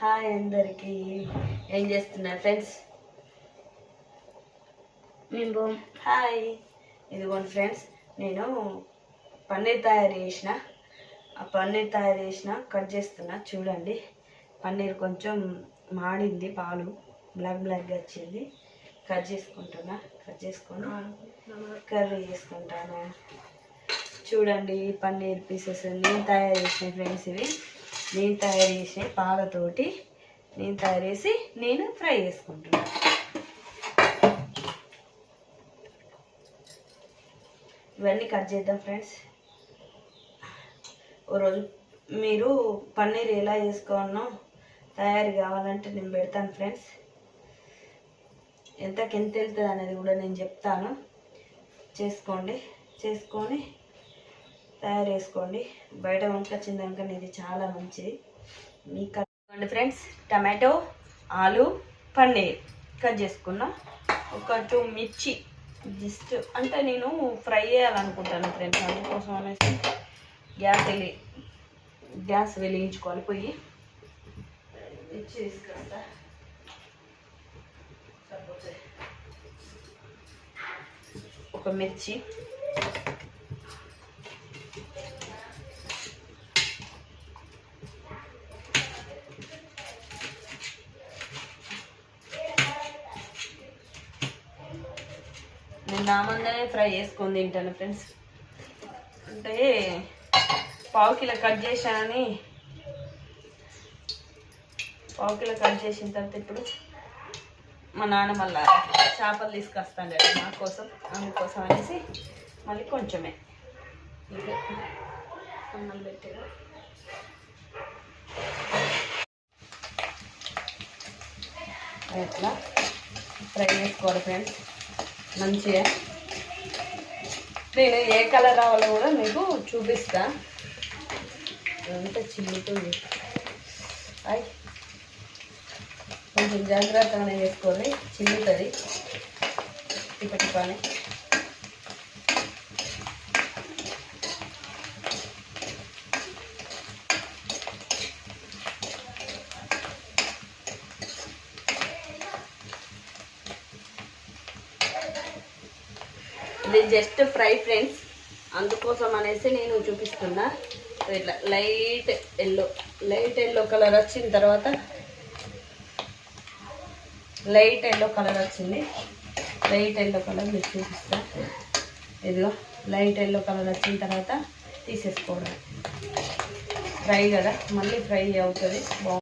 Hi అందరికీ. ఏం చేస్తున్నారు ఫ్రెండ్స్? మేము హాయ్. ఇదిగోండి ఫ్రెండ్స్, నేను పన్నీర్ తయారు చేసిన. ఆ పన్నీర్ తయారు చేసిన కట్ చేస్తున్నా. చూడండి, పన్నీర్ కొంచెం మాడింది, పాలు బ్లాక్గా వచ్చింది. కట్ చేసుకుంటున్నా. కట్ చేసుకొని కర్రీ చేసుకుంటాను. చూడండి, పన్నీర్ పీసెస్ నేను తయారు చేసిన ఫ్రెండ్స్. ఇవి నేను తయారు చేసిన పాలతోటి నేను తయారు చేసి నేను ఫ్రై చేసుకుంటున్నాను. ఇవన్నీ కట్ చేద్దాం ఫ్రెండ్స్. ఓ రోజు మీరు పన్నీర్ ఎలా చేసుకోవాలో తయారు కావాలంటే నేను పెడతాను ఫ్రెండ్స్. ఎంత వెళ్తుంది అనేది కూడా నేను చెప్తాను. చేసుకోండి, చేసుకొని తయారు చేసుకోండి. బయట వంకొచ్చిందనుక ఇది చాలా మంచిది మీకు. కట్టుకోండి ఫ్రెండ్స్. టమాటో, ఆలు, పన్నీర్ కట్ చేసుకున్నా. ఒక 2 మిర్చి జస్ట్ అంటే నేను ఫ్రై చేయాలనుకుంటాను ఫ్రెండ్స్. అందుకోసం అనేసి గ్యాస్ వెలిగించుకోవాలి. పోయి మిర్చి తీసుకొస్తా. ఒక మిర్చి, నేను నా మందనే ఫ్రై చేసుకొని తింటాను ఫ్రెండ్స్. అంటే 1/2 కిలో కట్ చేశానని 1/2 కిలో కట్ చేసిన తర్వాత ఇప్పుడు మా నాన్న మళ్ళీ చేపలు తీసుకొస్తాను నా కోసం. అందుకోసం అనేసి మళ్ళీ కొంచెమే అన్నం పెట్టారు. ఎట్లా ఫ్రై చేసుకోవాలి ఫ్రెండ్స్ మంచిగా. నేను ఏ కలర్ రావాలో కూడా మీకు చూపిస్తా. అంతా చిల్లుతుంది. అయి కొంచెం జాగ్రత్తగానే చేసుకోండి, చిల్లుతుంది ఇప్పటి పని. ఇది జస్ట్ ఫ్రై ఫ్రెండ్స్, అందుకోసం అనేసి నేను చూపిస్తున్నా. ఇట్లా లైట్ ఎల్లో కలర్ వచ్చిన తర్వాత లైట్ ఎల్లో కలర్ వచ్చింది. లైట్ ఎల్లో కలర్ మీకు చూపిస్తా. ఇదిగో లైట్ ఎల్లో కలర్ వచ్చిన తర్వాత తీసేసుకోవడం. ఫ్రై కదా, మళ్ళీ ఫ్రై అవుతుంది.